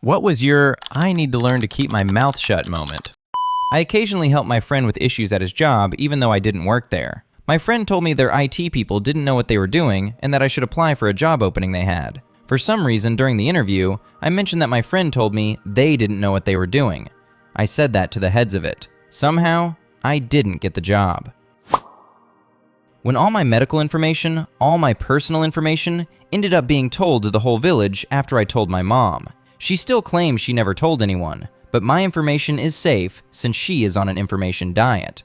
What was your I need to learn to keep my mouth shut moment? I occasionally help my friend with issues at his job even though I didn't work there. My friend told me their IT people didn't know what they were doing and that I should apply for a job opening they had. For some reason during the interview, I mentioned that my friend told me they didn't know what they were doing. I said that to the heads of it. Somehow, I didn't get the job. When all my medical information, all my personal information, ended up being told to the whole village after I told my mom. She still claims she never told anyone, but my information is safe since she is on an information diet.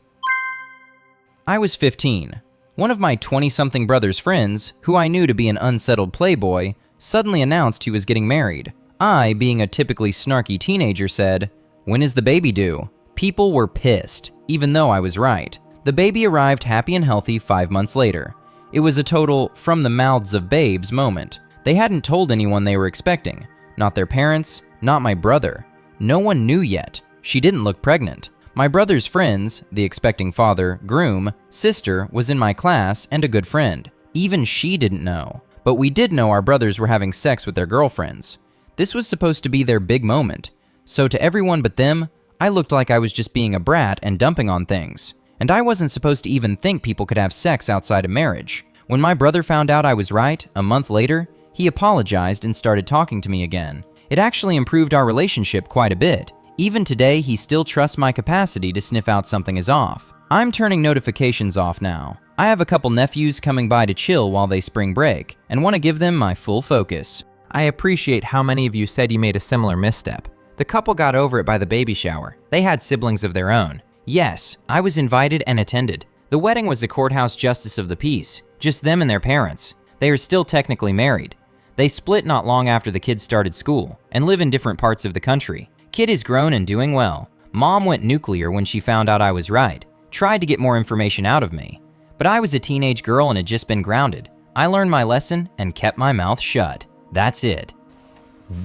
I was 15. One of my 20-something brother's friends, who I knew to be an unsettled playboy, suddenly announced he was getting married. I, being a typically snarky teenager, said, "When is the baby due?" People were pissed, even though I was right. The baby arrived happy and healthy 5 months later. It was a total from the mouths of babes moment. They hadn't told anyone they were expecting. Not their parents, not my brother. No one knew yet. She didn't look pregnant. My brother's friends, the expecting father, groom, sister was in my class and a good friend. Even she didn't know. But we did know our brothers were having sex with their girlfriends. This was supposed to be their big moment. So to everyone but them, I looked like I was just being a brat and dumping on things. And I wasn't supposed to even think people could have sex outside of marriage. When my brother found out I was right, a month later, he apologized and started talking to me again. It actually improved our relationship quite a bit. Even today, he still trusts my capacity to sniff out something is off. I'm turning notifications off now. I have a couple nephews coming by to chill while they spring break, and want to give them my full focus. I appreciate how many of you said you made a similar misstep. The couple got over it by the baby shower. They had siblings of their own. Yes, I was invited and attended. The wedding was the courthouse justice of the peace, just them and their parents. They are still technically married. They split not long after the kids started school and live in different parts of the country. Kid is grown and doing well. Mom went nuclear when she found out I was right, tried to get more information out of me. But I was a teenage girl and had just been grounded. I learned my lesson and kept my mouth shut. That's it.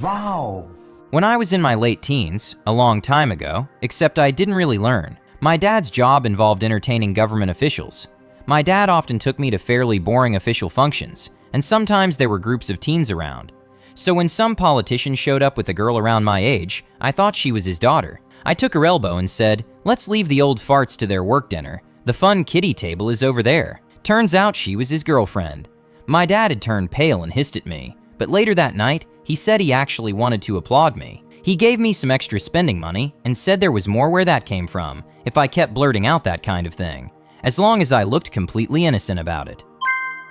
Wow! When I was in my late teens, a long time ago, except I didn't really learn, my dad's job involved entertaining government officials. My dad often took me to fairly boring official functions, and sometimes there were groups of teens around. So when some politician showed up with a girl around my age, I thought she was his daughter. I took her elbow and said, "Let's leave the old farts to their work dinner. The fun kiddie table is over there." Turns out she was his girlfriend. My dad had turned pale and hissed at me, but later that night, he said he actually wanted to applaud me. He gave me some extra spending money and said there was more where that came from if I kept blurting out that kind of thing, as long as I looked completely innocent about it.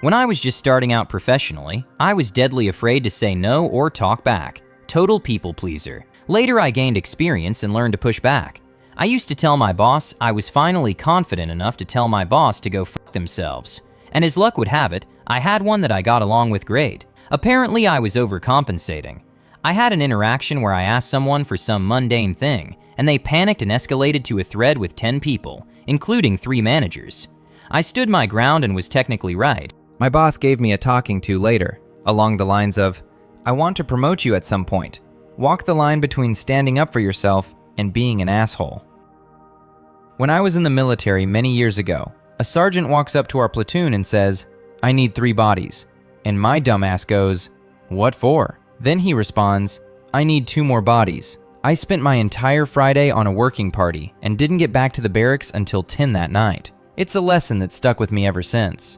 When I was just starting out professionally, I was deadly afraid to say no or talk back. Total people pleaser. Later I gained experience and learned to push back. I used to tell my boss I was finally confident enough to tell my boss to go fuck themselves. And as luck would have it, I had one that I got along with great. Apparently I was overcompensating. I had an interaction where I asked someone for some mundane thing, and they panicked and escalated to a thread with 10 people, including 3 managers. I stood my ground and was technically right. My boss gave me a talking to later, along the lines of, "I want to promote you at some point. Walk the line between standing up for yourself and being an asshole." When I was in the military many years ago, a sergeant walks up to our platoon and says, "I need 3 bodies." And my dumbass goes, "What for?" Then he responds, "I need 2 more bodies." I spent my entire Friday on a working party and didn't get back to the barracks until 10 that night. It's a lesson that stuck with me ever since.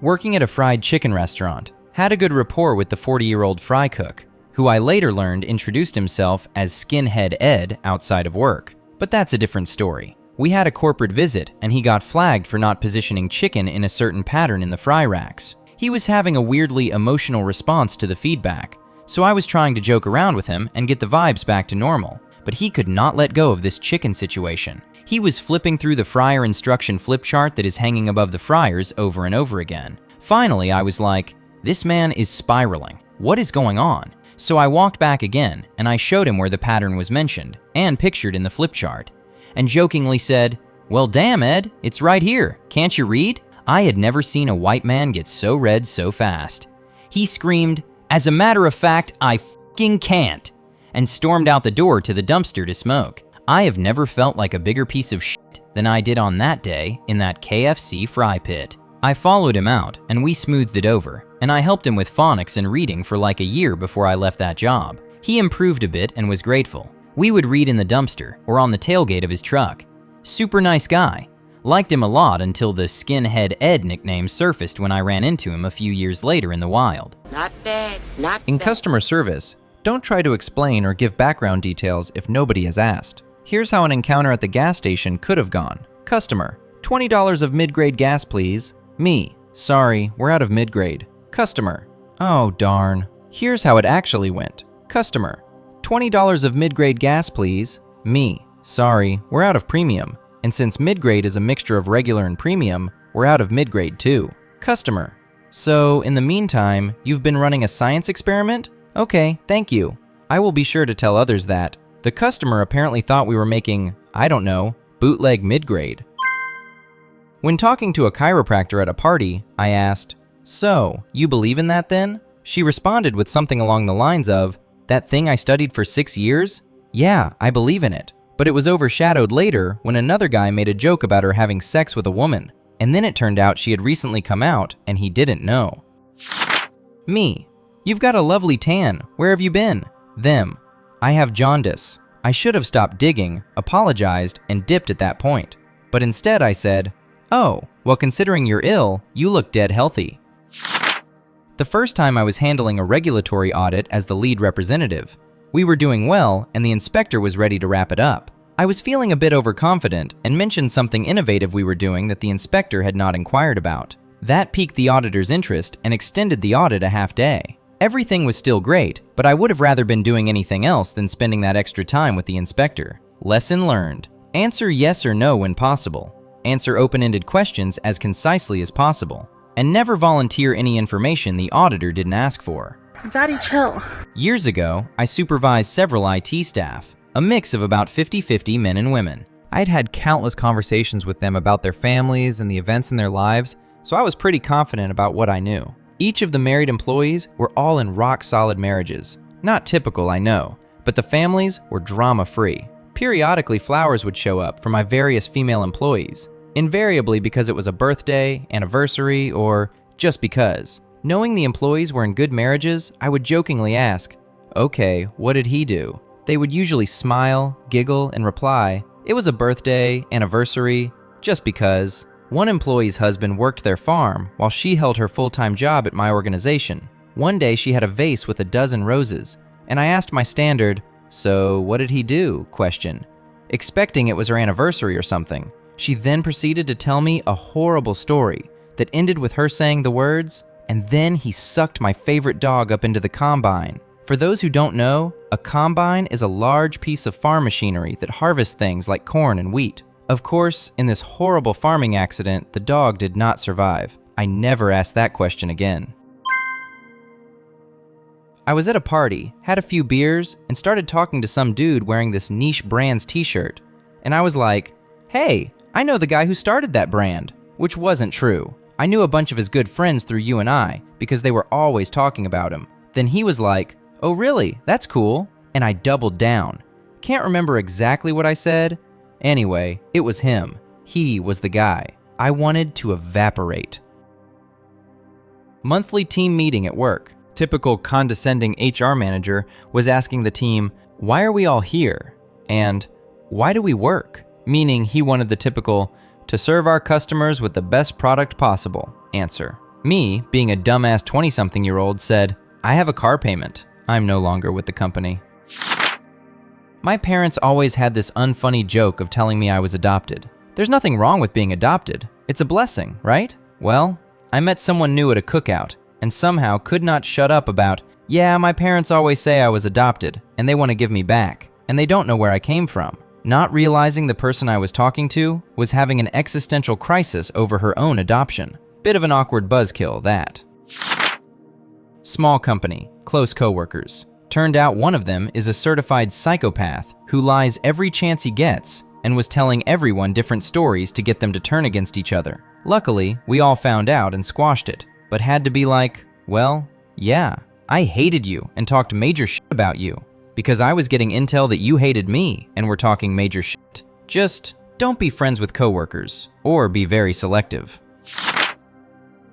Working at a fried chicken restaurant, had a good rapport with the 40-year-old fry cook, who I later learned introduced himself as Skinhead Ed outside of work. But that's a different story. We had a corporate visit and he got flagged for not positioning chicken in a certain pattern in the fry racks. He was having a weirdly emotional response to the feedback, so I was trying to joke around with him and get the vibes back to normal, but he could not let go of this chicken situation. He was flipping through the fryer instruction flip chart that is hanging above the fryers over and over again. Finally, I was like, this man is spiraling. What is going on? So I walked back again and I showed him where the pattern was mentioned and pictured in the flip chart, and jokingly said, "Well, damn, Ed, it's right here. Can't you read?" I had never seen a white man get so red so fast. He screamed, "As a matter of fact, I f***ing can't," and stormed out the door to the dumpster to smoke. I have never felt like a bigger piece of shit than I did on that day in that KFC fry pit. I followed him out and we smoothed it over, and I helped him with phonics and reading for like a year before I left that job. He improved a bit and was grateful. We would read in the dumpster or on the tailgate of his truck. Super nice guy. Liked him a lot until the Skinhead Ed nickname surfaced when I ran into him a few years later in the wild. Not bad, not In bad. customer service, don't try to explain or give background details if nobody has asked. Here's how an encounter at the gas station could have gone. Customer, $20 of mid-grade gas, please. Me, sorry, we're out of mid-grade. Customer, oh darn. Here's how it actually went. Customer, $20 of mid-grade gas, please. Me, sorry, we're out of premium. And since mid-grade is a mixture of regular and premium, we're out of mid-grade too. Customer, so in the meantime, you've been running a science experiment? Okay, thank you. I will be sure to tell others that. The customer apparently thought we were making, I don't know, bootleg mid-grade. When talking to a chiropractor at a party, I asked, so, you believe in that then? She responded with something along the lines of, that thing I studied for 6 years? Yeah, I believe in it. But it was overshadowed later when another guy made a joke about her having sex with a woman. And then it turned out she had recently come out and he didn't know. Me, you've got a lovely tan. Where have you been? Them, I have jaundice. I should have stopped digging, apologized, and dipped at that point. But instead I said, oh, well considering you're ill, you look dead healthy. The first time I was handling a regulatory audit as the lead representative. We were doing well and the inspector was ready to wrap it up. I was feeling a bit overconfident and mentioned something innovative we were doing that the inspector had not inquired about. That piqued the auditor's interest and extended the audit a half day. Everything was still great, but I would have rather been doing anything else than spending that extra time with the inspector. Lesson learned. Answer yes or no when possible. Answer open-ended questions as concisely as possible. And never volunteer any information the auditor didn't ask for. Daddy, chill. Years ago, I supervised several IT staff, a mix of about 50-50 men and women. I'd had countless conversations with them about their families and the events in their lives, so I was pretty confident about what I knew. Each of the married employees were all in rock-solid marriages. Not typical, I know, but the families were drama-free. Periodically, flowers would show up for my various female employees, invariably because it was a birthday, anniversary, or just because. Knowing the employees were in good marriages, I would jokingly ask, okay, what did he do? They would usually smile, giggle, and reply, it was a birthday, anniversary, just because. One employee's husband worked their farm while she held her full-time job at my organization. One day she had a vase with a dozen roses, and I asked my standard, so what did he do? question, expecting it was her anniversary or something. She then proceeded to tell me a horrible story that ended with her saying the words, and then he sucked my favorite dog up into the combine. For those who don't know, a combine is a large piece of farm machinery that harvests things like corn and wheat. Of course, in this horrible farming accident, the dog did not survive. I never asked that question again. I was at a party, had a few beers, and started talking to some dude wearing this niche brand's t-shirt. And I was like, hey, I know the guy who started that brand, which wasn't true. I knew a bunch of his good friends through UNI because they were always talking about him. Then he was like, oh really, that's cool. And I doubled down. Can't remember exactly what I said. Anyway, it was him. He was the guy. I wanted to evaporate. Monthly team meeting at work. Typical condescending HR manager was asking the team, why are we all here? And why do we work? Meaning he wanted the typical, to serve our customers with the best product possible answer. Me, being a dumbass 20-something-year-old, said, I have a car payment. I'm no longer with the company. My parents always had this unfunny joke of telling me I was adopted. There's nothing wrong with being adopted. It's a blessing, right? Well, I met someone new at a cookout and somehow could not shut up about, yeah, my parents always say I was adopted and they want to give me back and they don't know where I came from. Not realizing the person I was talking to was having an existential crisis over her own adoption. Bit of an awkward buzzkill, that. Small company, close coworkers. Turned out one of them is a certified psychopath who lies every chance he gets and was telling everyone different stories to get them to turn against each other. Luckily, we all found out and squashed it, but had to be like, well, yeah, I hated you and talked major shit about you because I was getting intel that you hated me and were talking major shit. Just don't be friends with coworkers or be very selective.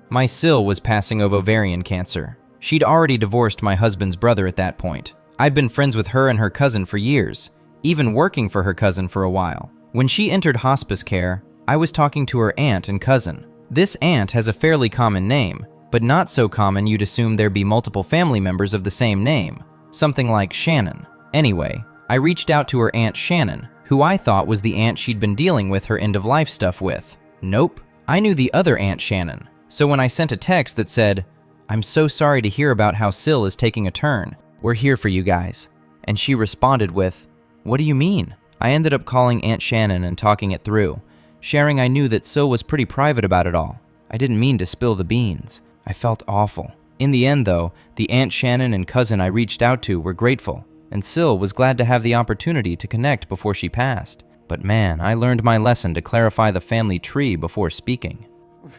My Sil was passing of ovarian cancer. She'd already divorced my husband's brother at that point. I've been friends with her and her cousin for years, even working for her cousin for a while. When she entered hospice care, I was talking to her aunt and cousin. This aunt has a fairly common name, but not so common you'd assume there'd be multiple family members of the same name, something like Shannon. Anyway, I reached out to her Aunt Shannon, who I thought was the aunt she'd been dealing with her end-of-life stuff with. Nope, I knew the other Aunt Shannon. So when I sent a text that said, "I'm so sorry to hear about how Syl is taking a turn. We're here for you guys," and she responded with, "What do you mean?" I ended up calling Aunt Shannon and talking it through, sharing I knew that Syl was pretty private about it all. I didn't mean to spill the beans. I felt awful. In the end, though, the Aunt Shannon and cousin I reached out to were grateful, and Syl was glad to have the opportunity to connect before she passed. But man, I learned my lesson to clarify the family tree before speaking.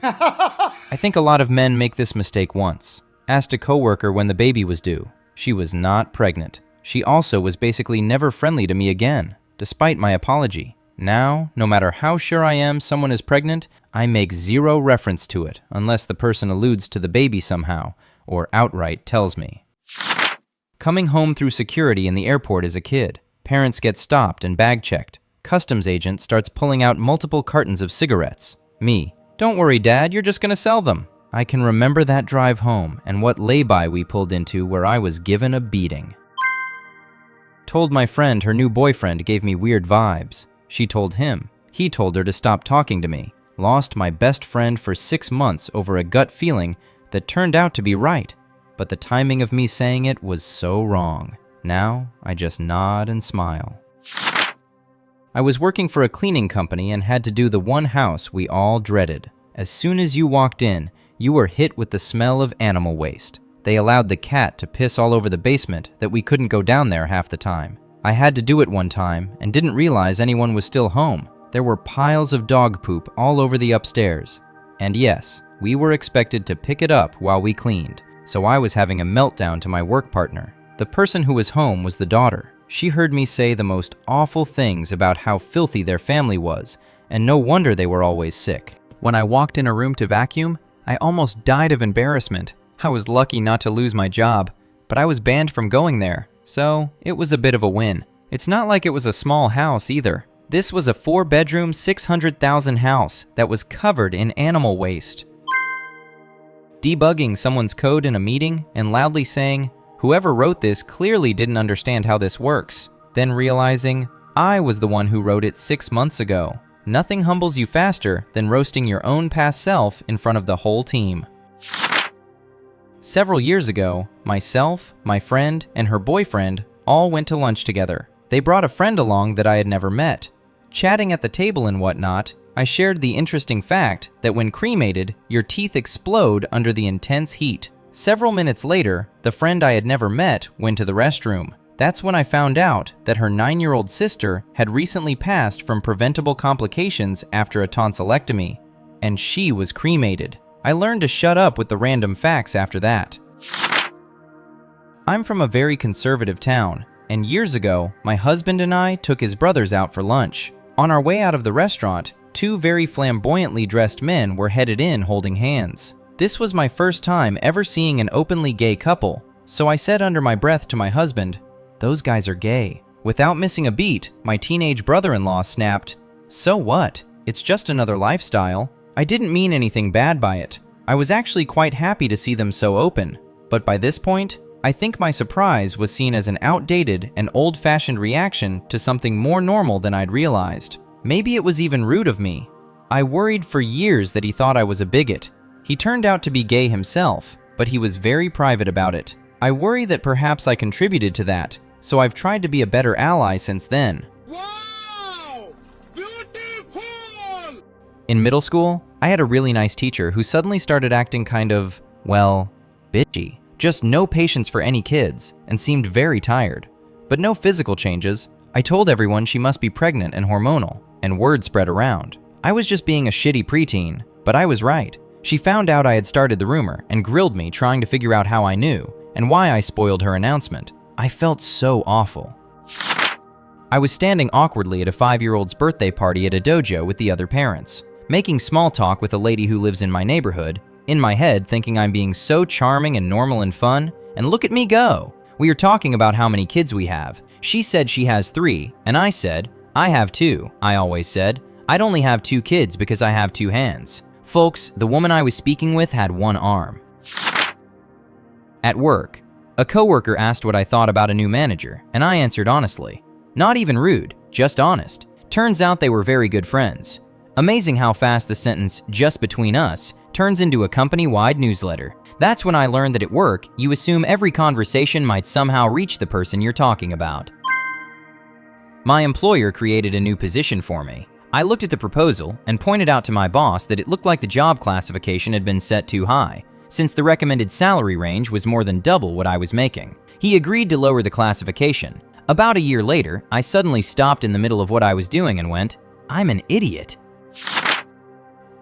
I think a lot of men make this mistake once. Asked a coworker when the baby was due. She was not pregnant. She also was basically never friendly to me again, despite my apology. Now, no matter how sure I am someone is pregnant, I make zero reference to it unless the person alludes to the baby somehow or outright tells me. Coming home through security in the airport as a kid, parents get stopped and bag checked. Customs agent starts pulling out multiple cartons of cigarettes. Me, "Don't worry, Dad, you're just gonna sell them." I can remember that drive home and what lay-by we pulled into where I was given a beating. Told my friend her new boyfriend gave me weird vibes. She told him. He told her to stop talking to me. Lost my best friend for 6 months over a gut feeling that turned out to be right. But the timing of me saying it was so wrong. Now, I just nod and smile. I was working for a cleaning company and had to do the one house we all dreaded. As soon as you walked in, you were hit with the smell of animal waste. They allowed the cat to piss all over the basement that we couldn't go down there half the time. I had to do it one time and didn't realize anyone was still home. There were piles of dog poop all over the upstairs. And yes, we were expected to pick it up while we cleaned, so I was having a meltdown to my work partner. The person who was home was the daughter. She heard me say the most awful things about how filthy their family was, and no wonder they were always sick. When I walked in a room to vacuum, I almost died of embarrassment. I was lucky not to lose my job, but I was banned from going there, so it was a bit of a win. It's not like it was a small house either. This was a 4-bedroom, 600,000 house that was covered in animal waste. Debugging someone's code in a meeting and loudly saying, "Whoever wrote this clearly didn't understand how this works." Then realizing, I was the one who wrote it 6 months ago. Nothing humbles you faster than roasting your own past self in front of the whole team. Several years ago, myself, my friend, and her boyfriend all went to lunch together. They brought a friend along that I had never met. Chatting at the table and whatnot, I shared the interesting fact that when cremated, your teeth explode under the intense heat. Several minutes later, the friend I had never met went to the restroom. That's when I found out that her 9-year-old sister had recently passed from preventable complications after a tonsillectomy, and she was cremated. I learned to shut up with the random facts after that. I'm from a very conservative town, and years ago, my husband and I took his brothers out for lunch. On our way out of the restaurant, 2 very flamboyantly dressed men were headed in holding hands. This was my first time ever seeing an openly gay couple, so I said under my breath to my husband, "Those guys are gay." Without missing a beat, my teenage brother-in-law snapped, "So what? It's just another lifestyle." I didn't mean anything bad by it. I was actually quite happy to see them so open. But by this point, I think my surprise was seen as an outdated and old-fashioned reaction to something more normal than I'd realized. Maybe it was even rude of me. I worried for years that he thought I was a bigot. He turned out to be gay himself, but he was very private about it. I worry that perhaps I contributed to that, so I've tried to be a better ally since then. Wow! Beautiful! In middle school, I had a really nice teacher who suddenly started acting kind of, well, bitchy. Just no patience for any kids, and seemed very tired. But no physical changes. I told everyone she must be pregnant and hormonal, and word spread around. I was just being a shitty preteen, but I was right. She found out I had started the rumor and grilled me trying to figure out how I knew, and why I spoiled her announcement. I felt so awful. I was standing awkwardly at a 5-year-old's birthday party at a dojo with the other parents, making small talk with a lady who lives in my neighborhood, in my head thinking I'm being so charming and normal and fun, and look at me go. We were talking about how many kids we have. She said she has 3, and I said, I have 2. I always said, I'd only have 2 kids because I have 2 hands. Folks, the woman I was speaking with had 1 arm. At work, a coworker asked what I thought about a new manager, and I answered honestly. Not even rude, just honest. Turns out they were very good friends. Amazing how fast the sentence, just between us, turns into a company-wide newsletter. That's when I learned that at work, you assume every conversation might somehow reach the person you're talking about. My employer created a new position for me. I looked at the proposal and pointed out to my boss that it looked like the job classification had been set too high, since the recommended salary range was more than double what I was making. He agreed to lower the classification. About a year later, I suddenly stopped in the middle of what I was doing and went, I'm an idiot.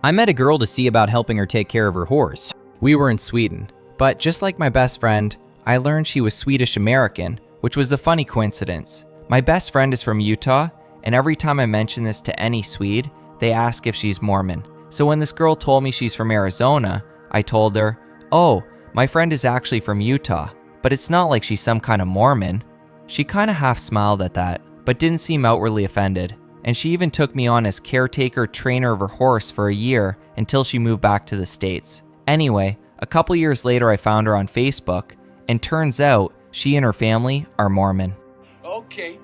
I met a girl to see about helping her take care of her horse. We were in Sweden, but just like my best friend, I learned she was Swedish American, which was a funny coincidence. My best friend is from Utah, and every time I mention this to any Swede, they ask if she's Mormon. So when this girl told me she's from Arizona, I told her, oh, my friend is actually from Utah, but it's not like she's some kind of Mormon. She kind of half smiled at that, but didn't seem outwardly offended. And she even took me on as caretaker trainer of her horse for a year until she moved back to the States. Anyway, a couple years later I found her on Facebook, and turns out she and her family are Mormon. Okay.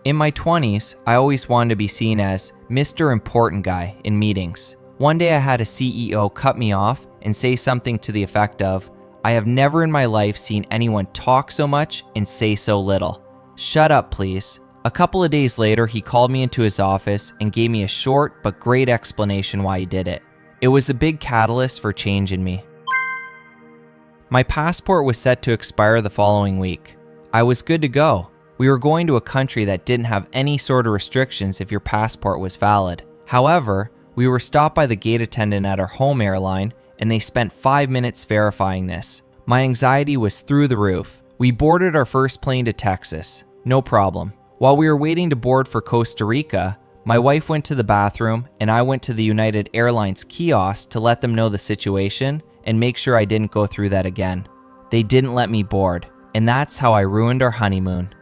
In my 20s, I always wanted to be seen as Mr. Important Guy in meetings. One day I had a CEO cut me off and say something to the effect of, I have never in my life seen anyone talk so much and say so little. Shut up, please. A couple of days later, he called me into his office and gave me a short but great explanation why he did it. It was a big catalyst for change in me. My passport was set to expire the following week. I was good to go. We were going to a country that didn't have any sort of restrictions if your passport was valid. However, we were stopped by the gate attendant at our home airline, and they spent 5 minutes verifying this. My anxiety was through the roof. We boarded our first plane to Texas. No problem. While we were waiting to board for Costa Rica, my wife went to the bathroom and I went to the United Airlines kiosk to let them know the situation and make sure I didn't go through that again. They didn't let me board, and that's how I ruined our honeymoon.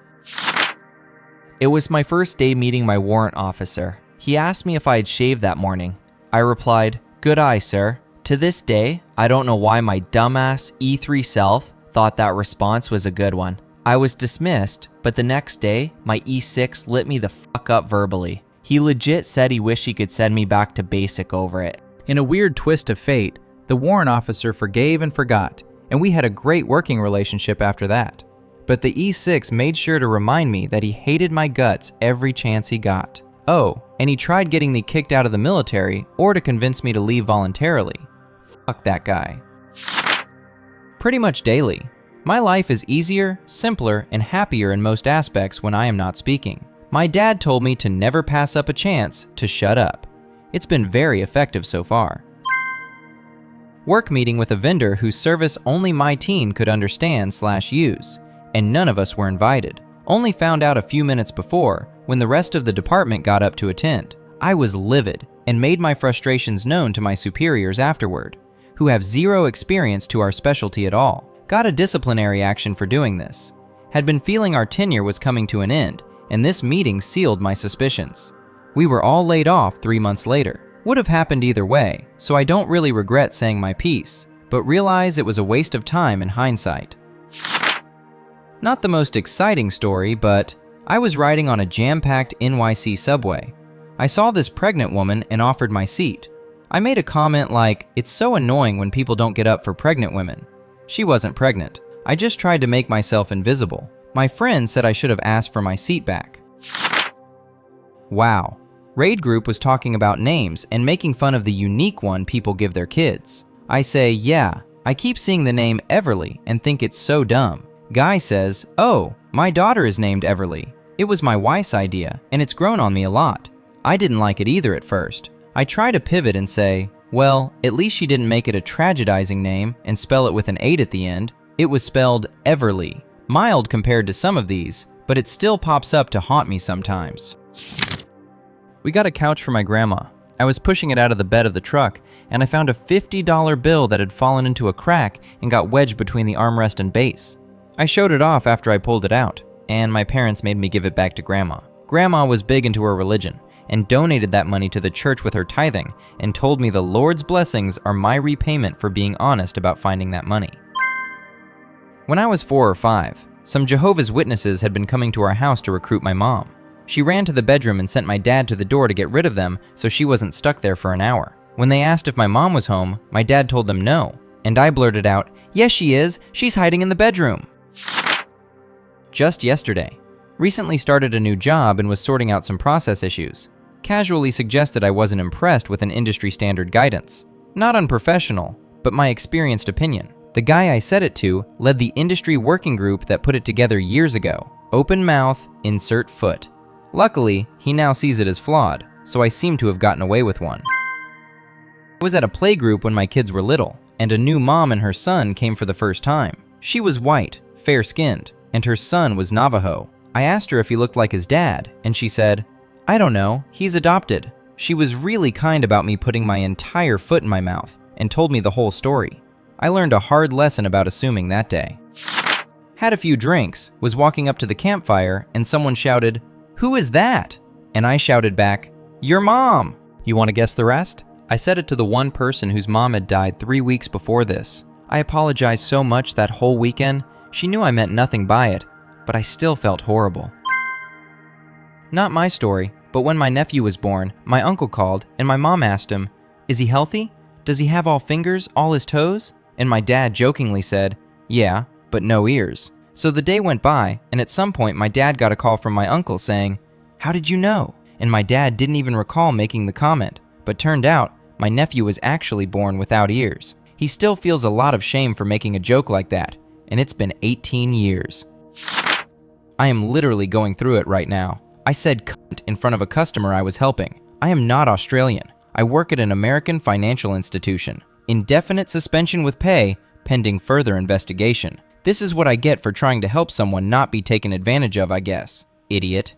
It was my first day meeting my warrant officer. He asked me if I had shaved that morning. I replied, good eye, sir. To this day, I don't know why my dumbass E3 self thought that response was a good one. I was dismissed, but the next day, my E6 lit me the fuck up verbally. He legit said he wished he could send me back to basic over it. In a weird twist of fate, the warrant officer forgave and forgot, and we had a great working relationship after that. But the E6 made sure to remind me that he hated my guts every chance he got. Oh, and he tried getting me kicked out of the military or to convince me to leave voluntarily. Fuck that guy. Pretty much daily. My life is easier, simpler, and happier in most aspects when I am not speaking. My dad told me to never pass up a chance to shut up. It's been very effective so far. Work meeting with a vendor whose service only my teen could understand/use, and none of us were invited. Only found out a few minutes before, when the rest of the department got up to attend. I was livid and made my frustrations known to my superiors afterward, who have zero experience to our specialty at all. Got a disciplinary action for doing this. Had been feeling our tenure was coming to an end, and this meeting sealed my suspicions. We were all laid off 3 months later. Would have happened either way, so I don't really regret saying my piece, but realize it was a waste of time in hindsight. Not the most exciting story, but I was riding on a jam-packed NYC subway. I saw this pregnant woman and offered my seat. I made a comment like, it's so annoying when people don't get up for pregnant women. She wasn't pregnant. I just tried to make myself invisible. My friend said I should have asked for my seat back. Wow. Raid group was talking about names and making fun of the unique one people give their kids. I say, yeah, I keep seeing the name Everly and think it's so dumb. Guy says, oh, my daughter is named Everly. It was my wife's idea, and it's grown on me a lot. I didn't like it either at first. I try to pivot and say, well, at least she didn't make it a tragedizing name and spell it with an 8 at the end. It was spelled Everly. Mild compared to some of these, but it still pops up to haunt me sometimes. We got a couch for my grandma. I was pushing it out of the bed of the truck, and I found a $50 bill that had fallen into a crack and got wedged between the armrest and base. I showed it off after I pulled it out, and my parents made me give it back to Grandma. Grandma was big into her religion and donated that money to the church with her tithing and told me the Lord's blessings are my repayment for being honest about finding that money. When I was 4 or 5, some Jehovah's Witnesses had been coming to our house to recruit my mom. She ran to the bedroom and sent my dad to the door to get rid of them so she wasn't stuck there for an hour. When they asked if my mom was home, my dad told them no, and I blurted out, "Yes, she is. She's hiding in the bedroom." Just yesterday, recently started a new job and was sorting out some process issues. Casually suggested I wasn't impressed with an industry standard guidance. Not unprofessional, but my experienced opinion. The guy I said it to led the industry working group that put it together years ago. Open mouth, insert foot. Luckily, he now sees it as flawed, so I seem to have gotten away with one. I was at a playgroup when my kids were little, and a new mom and her son came for the first time. She was white, fair-skinned, and her son was Navajo. I asked her if he looked like his dad, and she said, "I don't know, he's adopted." She was really kind about me putting my entire foot in my mouth, and told me the whole story. I learned a hard lesson about assuming that day. Had a few drinks, was walking up to the campfire, and someone shouted, "Who is that?" And I shouted back, "Your mom." You want to guess the rest? I said it to the one person whose mom had died 3 weeks before this. I apologized so much that whole weekend. She knew I meant nothing by it, but I still felt horrible. Not my story, but when my nephew was born, my uncle called and my mom asked him, "Is he healthy? Does he have all fingers, all his toes?" And my dad jokingly said, "Yeah, but no ears." So the day went by, and at some point my dad got a call from my uncle saying, "How did you know?" And my dad didn't even recall making the comment, but turned out my nephew was actually born without ears. He still feels a lot of shame for making a joke like that, and it's been 18 years. I am literally going through it right now. I said cunt in front of a customer I was helping. I am not Australian. I work at an American financial institution. Indefinite suspension with pay, pending further investigation. This is what I get for trying to help someone not be taken advantage of, I guess. Idiot.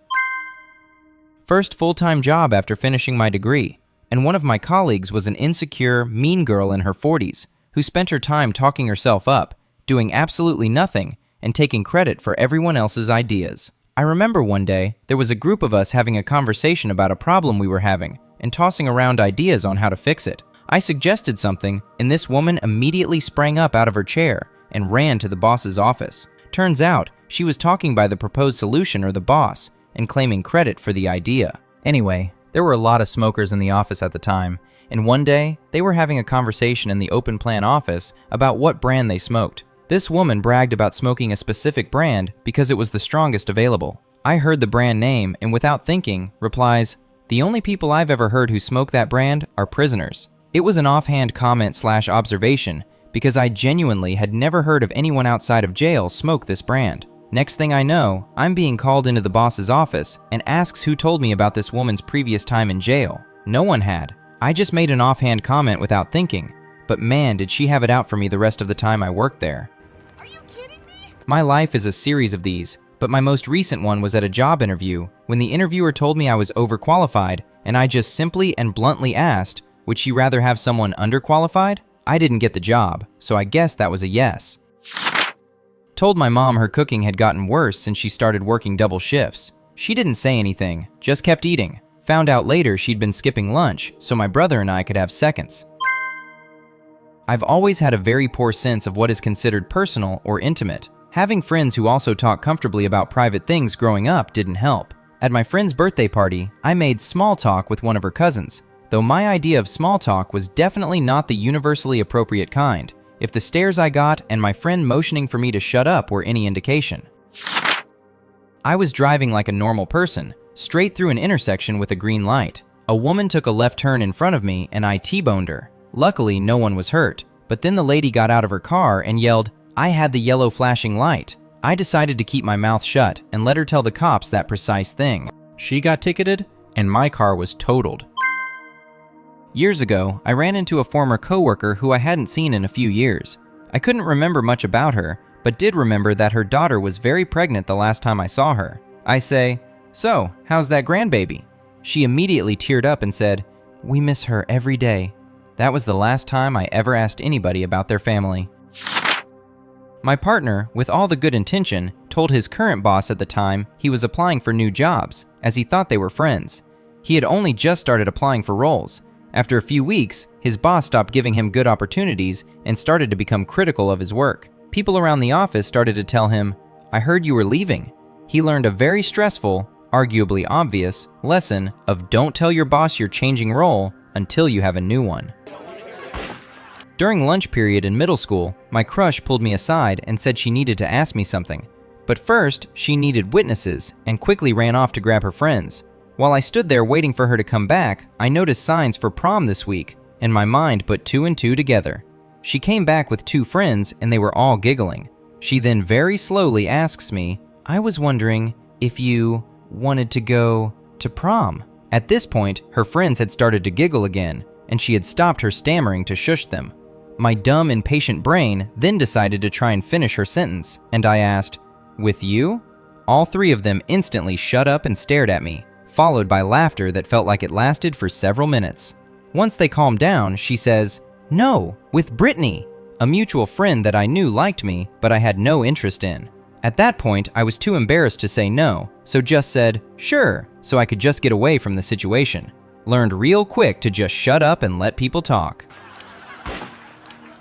First full-time job after finishing my degree, and one of my colleagues was an insecure, mean girl in her 40s who spent her time talking herself up, doing absolutely nothing, and taking credit for everyone else's ideas. I remember one day, there was a group of us having a conversation about a problem we were having and tossing around ideas on how to fix it. I suggested something, and this woman immediately sprang up out of her chair and ran to the boss's office. Turns out, she was talking by the proposed solution or the boss and claiming credit for the idea. Anyway, there were a lot of smokers in the office at the time, and one day, they were having a conversation in the open plan office about what brand they smoked. This woman bragged about smoking a specific brand because it was the strongest available. I heard the brand name and without thinking, replies, "The only people I've ever heard who smoke that brand are prisoners." It was an offhand comment/observation because I genuinely had never heard of anyone outside of jail smoke this brand. Next thing I know, I'm being called into the boss's office and asks who told me about this woman's previous time in jail. No one had. I just made an offhand comment without thinking, but man, did she have it out for me the rest of the time I worked there. Are you kidding me? My life is a series of these, but my most recent one was at a job interview when the interviewer told me I was overqualified, and I just simply and bluntly asked, would she rather have someone underqualified? I didn't get the job, so I guess that was a yes. Told my mom her cooking had gotten worse since she started working double shifts. She didn't say anything, just kept eating. Found out later she'd been skipping lunch, so my brother and I could have seconds. I've always had a very poor sense of what is considered personal or intimate. Having friends who also talk comfortably about private things growing up didn't help. At my friend's birthday party, I made small talk with one of her cousins, though my idea of small talk was definitely not the universally appropriate kind, if the stares I got and my friend motioning for me to shut up were any indication. I was driving like a normal person, straight through an intersection with a green light. A woman took a left turn in front of me and I T-boned her. Luckily, no one was hurt, but then the lady got out of her car and yelled, "I had the yellow flashing light." I decided to keep my mouth shut and let her tell the cops that precise thing. She got ticketed, and my car was totaled. Years ago, I ran into a former coworker who I hadn't seen in a few years. I couldn't remember much about her, but did remember that her daughter was very pregnant the last time I saw her. I say, "So, how's that grandbaby?" She immediately teared up and said, "We miss her every day." That was the last time I ever asked anybody about their family. My partner, with all the good intention, told his current boss at the time he was applying for new jobs, as he thought they were friends. He had only just started applying for roles. After a few weeks, his boss stopped giving him good opportunities and started to become critical of his work. People around the office started to tell him, "I heard you were leaving." He learned a very stressful, arguably obvious, lesson of don't tell your boss you're changing role until you have a new one. During lunch period in middle school, my crush pulled me aside and said she needed to ask me something. But first, she needed witnesses and quickly ran off to grab her friends. While I stood there waiting for her to come back, I noticed signs for prom this week, and my mind put 2 and 2 together. She came back with 2 friends and they were all giggling. She then very slowly asks me, "I was wondering if you wanted to go to prom." At this point, her friends had started to giggle again, and she had stopped her stammering to shush them. My dumb, impatient brain then decided to try and finish her sentence, and I asked, "With you?" All 3 of them instantly shut up and stared at me, followed by laughter that felt like it lasted for several minutes. Once they calmed down, she says, "No, with Brittany," a mutual friend that I knew liked me, but I had no interest in. At that point, I was too embarrassed to say no, so just said, "Sure," so I could just get away from the situation. Learned real quick to just shut up and let people talk.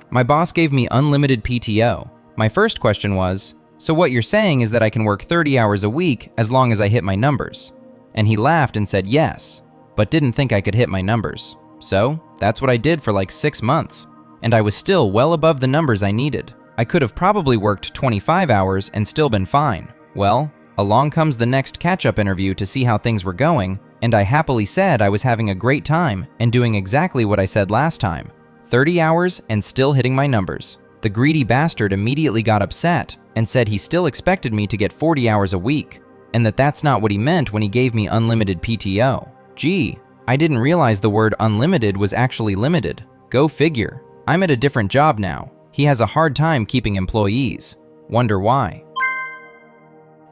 My boss gave me unlimited PTO. My first question was, "So what you're saying is that I can work 30 hours a week as long as I hit my numbers?" And he laughed and said yes, but didn't think I could hit my numbers. So that's what I did for like 6 months. And I was still well above the numbers I needed. I could have probably worked 25 hours and still been fine. Well, along comes the next catch-up interview to see how things were going, and I happily said I was having a great time and doing exactly what I said last time. 30 hours and still hitting my numbers. The greedy bastard immediately got upset and said he still expected me to get 40 hours a week, and that that's not what he meant when he gave me unlimited PTO. Gee, I didn't realize the word unlimited was actually limited. Go figure. I'm at a different job now. He has a hard time keeping employees. Wonder why.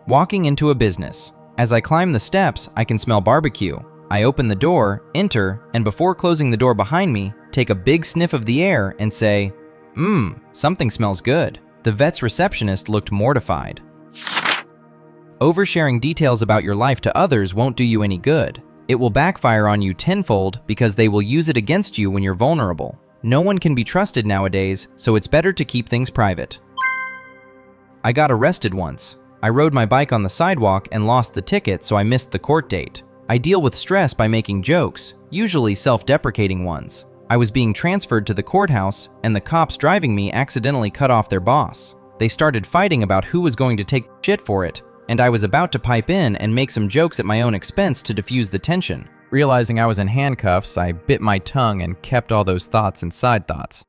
Walking into a business. As I climb the steps, I can smell barbecue. I open the door, enter, and before closing the door behind me, take a big sniff of the air and say, something smells good." The vet's receptionist looked mortified. Oversharing details about your life to others won't do you any good. It will backfire on you tenfold because they will use it against you when you're vulnerable. No one can be trusted nowadays, so it's better to keep things private. I got arrested once. I rode my bike on the sidewalk and lost the ticket, so I missed the court date. I deal with stress by making jokes, usually self-deprecating ones. I was being transferred to the courthouse, and the cops driving me accidentally cut off their boss. They started fighting about who was going to take shit for it, and I was about to pipe in and make some jokes at my own expense to diffuse the tension. Realizing I was in handcuffs, I bit my tongue and kept all those thoughts inside thoughts.